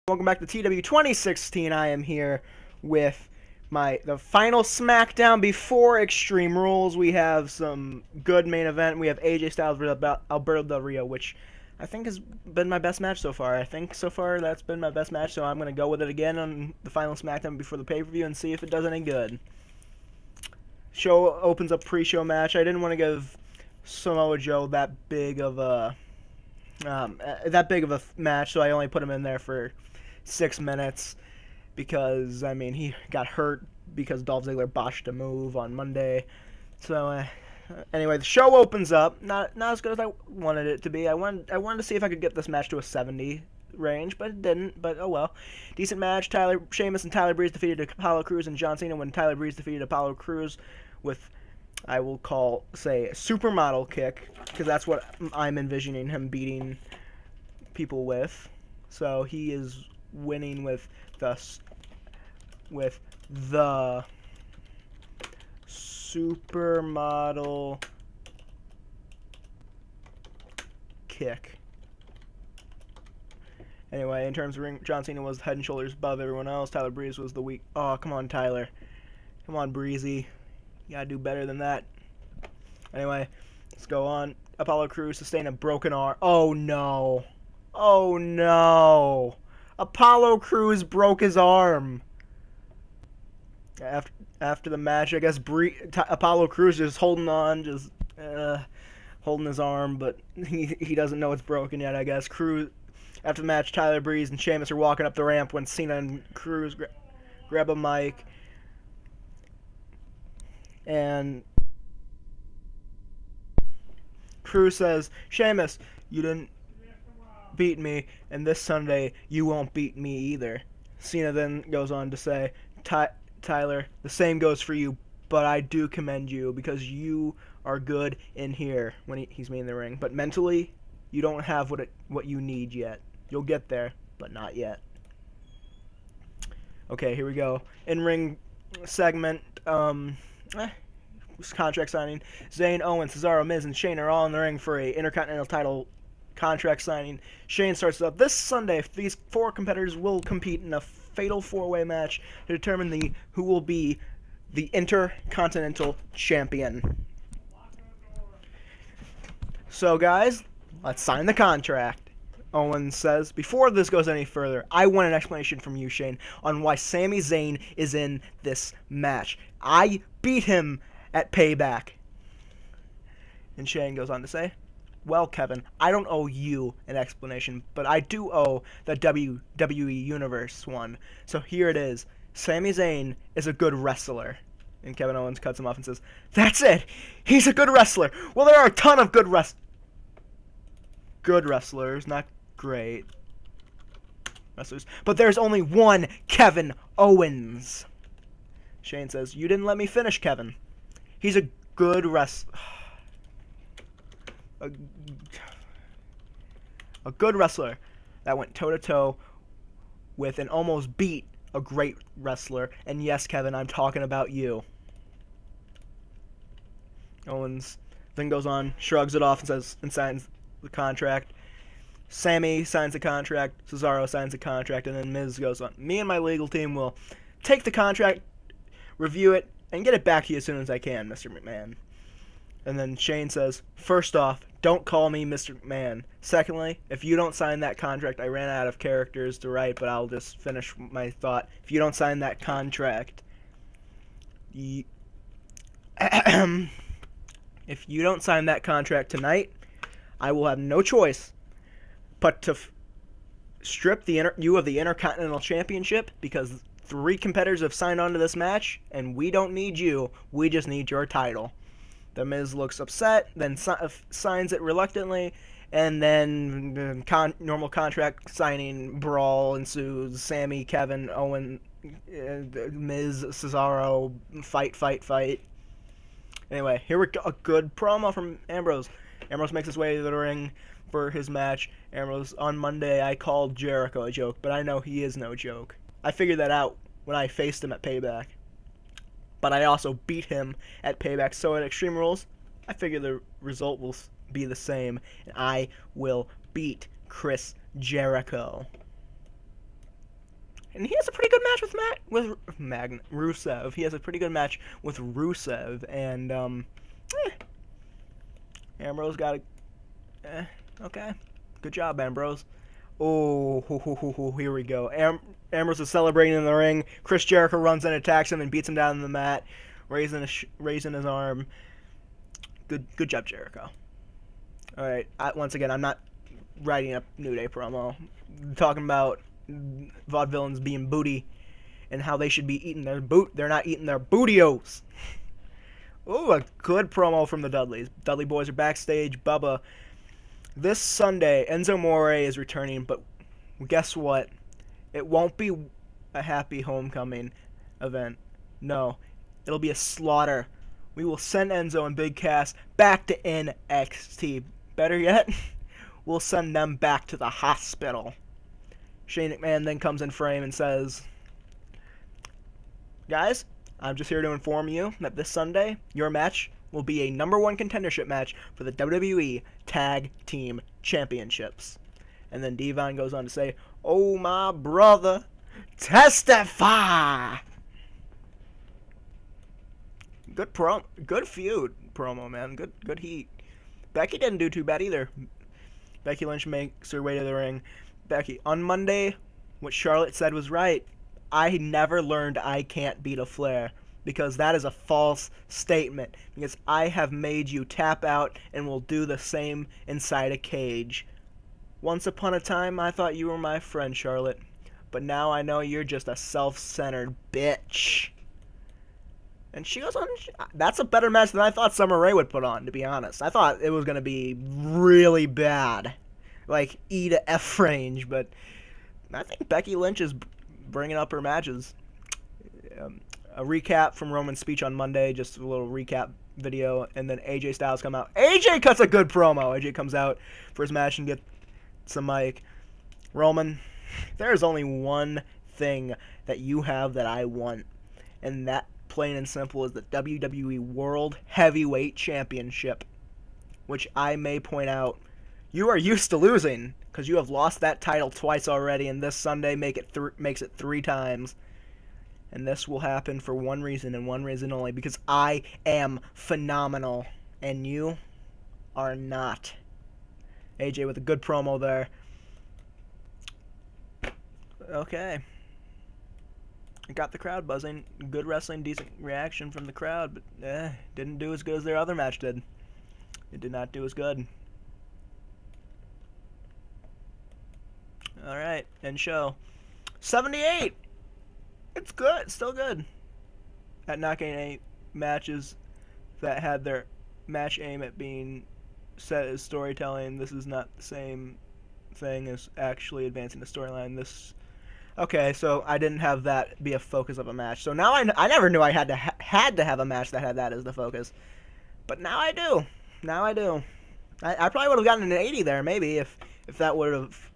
Welcome back to TEW 2016. I am here with the final SmackDown before Extreme Rules. We have some good main event. We have AJ Styles versus Alberto Del Rio, which I think has been my best match so far. I think so far that's been my best match, so I'm going to go with it again on the final SmackDown before the pay-per-view and see if it does any good. Show opens up pre-show match. I didn't want to give Samoa Joe that big of a match, so I only put him in there for 6 minutes because, I mean, he got hurt because Dolph Ziggler botched a move on Monday. So, anyway, the show opens up. Not as good as I wanted it to be. I wanted to see if I could get this match to a 70 range, but it didn't. But, oh well. Decent match. Sheamus and Tyler Breeze defeated Apollo Crews and John Cena when Tyler Breeze defeated Apollo Crews with, I will say, supermodel kick, because that's what I'm envisioning him beating people with. So he is winning with the supermodel kick. Anyway, in terms of ring, John Cena was head and shoulders above everyone else. Tyler Breeze was the weak. Oh, come on, Tyler. Come on, Breezy. You gotta do better than that. Anyway, let's go on. Apollo Crews sustained a broken arm. Oh no. Oh no. Apollo Crews broke his arm. After the match, I guess Apollo Crews just holding on, just holding his arm, but he doesn't know it's broken yet, I guess. Crews, after the match, Tyler Breeze and Sheamus are walking up the ramp when Cena and Crews grab a mic. And Crews says, "Sheamus, you didn't beat me, and this Sunday you won't beat me either." Cena then goes on to say, "Tyler, the same goes for you, but I do commend you because you are good in here," when he's me in the ring. "But mentally, you don't have what you need yet. You'll get there, but not yet." Okay, here we go. In-ring segment. Contract signing. Zayn, Owens, Cesaro, Miz, and Shane are all in the ring for a Intercontinental title contract signing. Shane starts up this Sunday. These 4 competitors will compete in a fatal 4-way match to determine who will be the Intercontinental Champion. So, guys, let's sign the contract. Owens says, "Before this goes any further, I want an explanation from you, Shane, on why Sami Zayn is in this match. I beat him at Payback." And Shane goes on to say, "Well, Kevin, I don't owe you an explanation, but I do owe the WWE Universe one. So here it is. Sami Zayn is a good wrestler." And Kevin Owens cuts him off and says, "That's it. He's a good wrestler. Well, there are a ton of good wrestlers, not great wrestlers, but there's only one Kevin Owens." Shane says, "You didn't let me finish, Kevin. He's a good wrestler. A good wrestler that went toe-to-toe with and almost beat a great wrestler. And yes, Kevin, I'm talking about you." Owens then goes on, shrugs it off, and signs the contract. Sammy signs the contract. Cesaro signs the contract. And then Miz goes on, "Me and my legal team will take the contract, review it, and get it back to you as soon as I can, Mr. McMahon." And then Shane says, "First off, don't call me Mr. McMahon. Secondly, if you don't sign that contract," I ran out of characters to write, but I'll just finish my thought. "If you don't sign that contract, if you don't sign that contract tonight, I will have no choice but to strip you of the Intercontinental Championship, because 3 competitors have signed on to this match, and we don't need you. We just need your title." The Miz looks upset, then signs it reluctantly, and then normal contract signing brawl ensues. Sammy, Kevin, Owen, Miz, Cesaro, fight. Anyway, here we go. A good promo from Ambrose. Ambrose makes his way to the ring for his match. Ambrose, on Monday, I called Jericho a joke, but I know he is no joke. I figured that out when I faced him at Payback. But I also beat him at Payback, so at Extreme Rules, I figure the result will be the same, and I will beat Chris Jericho. And he has a pretty good match with Rusev. He has a pretty good match with Rusev, and Ambrose got a okay. Good job, Ambrose. Oh, here we go. Ambrose is celebrating in the ring. Chris Jericho runs and attacks him and beats him down on the mat, raising his arm. Good job, Jericho. All right. Once again, I'm not writing a New Day promo. I'm talking about vaudevillains being booty and how they should be eating their boot. They're not eating their bootios. Ooh, a good promo from the Dudleys. Dudley boys are backstage. Bubba. This Sunday, Enzo Amore is returning, but guess what? It won't be a happy homecoming event. No, it'll be a slaughter. We will send Enzo and Big Cass back to NXT. Better yet, we'll send them back to the hospital. Shane McMahon then comes in frame and says, guys, I'm just here to inform you that this Sunday, your match will be a #1 contendership match for the WWE Tag Team Championships. And then Devon goes on to say, oh my brother, testify! Good feud promo, man. Good heat. Becky didn't do too bad either. Becky Lynch makes her way to the ring. Becky, on Monday, what Charlotte said was right. I never learned I can't beat a Flair, because that is a false statement, because I have made you tap out and will do the same inside a cage. Once upon a time, I thought you were my friend, Charlotte, but now I know you're just a self-centered bitch. And she goes on, that's a better match than I thought Summer Rae would put on, to be honest. I thought it was going to be really bad, like E to F range, but I think Becky Lynch is bringing up her matches. A recap from Roman's speech on Monday, just a little recap video, and then AJ Styles come out. AJ cuts a good promo. AJ comes out for his match and gets some mic. Roman, there's only one thing that you have that I want, and that, plain and simple, is the WWE World Heavyweight Championship, which I may point out, you are used to losing, because you have lost that title twice already, and this Sunday makes it 3 times. And this will happen for one reason and one reason only, because I am phenomenal, and you are not. AJ with a good promo there. Okay. Got the crowd buzzing. Good wrestling, decent reaction from the crowd, but didn't do as good as their other match did. It did not do as good. Alright, end show. 78! It's good, it's still good. At knocking 8 matches that had their match aim at being set as storytelling, this is not the same thing as actually advancing the storyline. Okay, so I didn't have that be a focus of a match. So now I never knew I had to have a match that had that as the focus. But now I do. Now I do. I probably would have gotten an 80 there, maybe, if that would have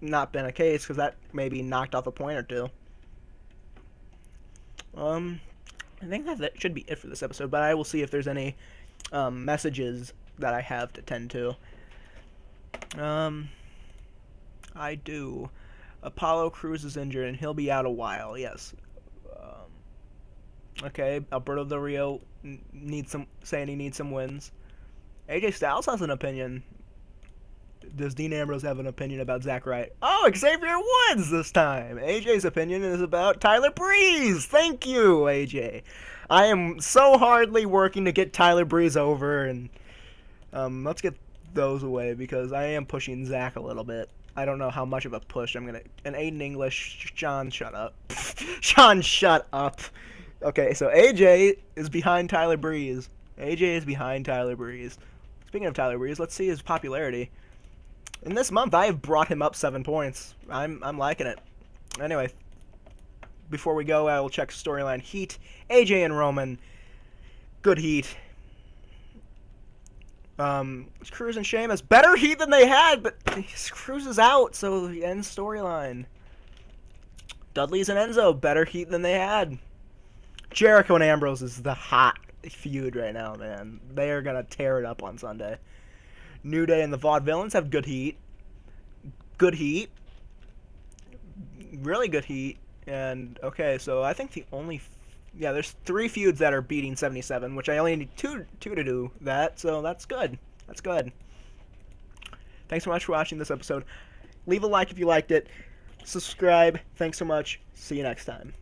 not been a case, because that maybe knocked off a point or two. I think that should be it for this episode, but I will see if there's any messages that I have to tend to. I do. Apollo Crews is injured, and he'll be out a while, yes. Okay, Alberto Del Rio saying he needs some wins. AJ Styles has an opinion. Does Dean Ambrose have an opinion about Zack Wright? Oh, Xavier Woods this time! AJ's opinion is about Tyler Breeze! Thank you, AJ! I am so hardly working to get Tyler Breeze over, and let's get those away, because I am pushing Zack a little bit. I don't know how much of a push I'm gonna... And Aiden English, Sean, shut up. Sean, shut up! Okay, so AJ is behind Tyler Breeze. AJ is behind Tyler Breeze. Speaking of Tyler Breeze, let's see his popularity. In this month, I have brought him up 7 points. I'm liking it. Anyway, before we go, I will check storyline heat. AJ and Roman. Good heat. Cruz and Sheamus. Better heat than they had, but Cruz is out, so the end storyline. Dudley's and Enzo. Better heat than they had. Jericho and Ambrose is the hot feud right now, man. They are going to tear it up on Sunday. New Day and the Vaudevillains have good heat. Good heat. Really good heat. And okay, so I think the only yeah, there's 3 feuds that are beating 77, which I only need two to do that, so that's good. That's good. Thanks so much for watching this episode. Leave a like if you liked it. Subscribe. Thanks so much. See you next time.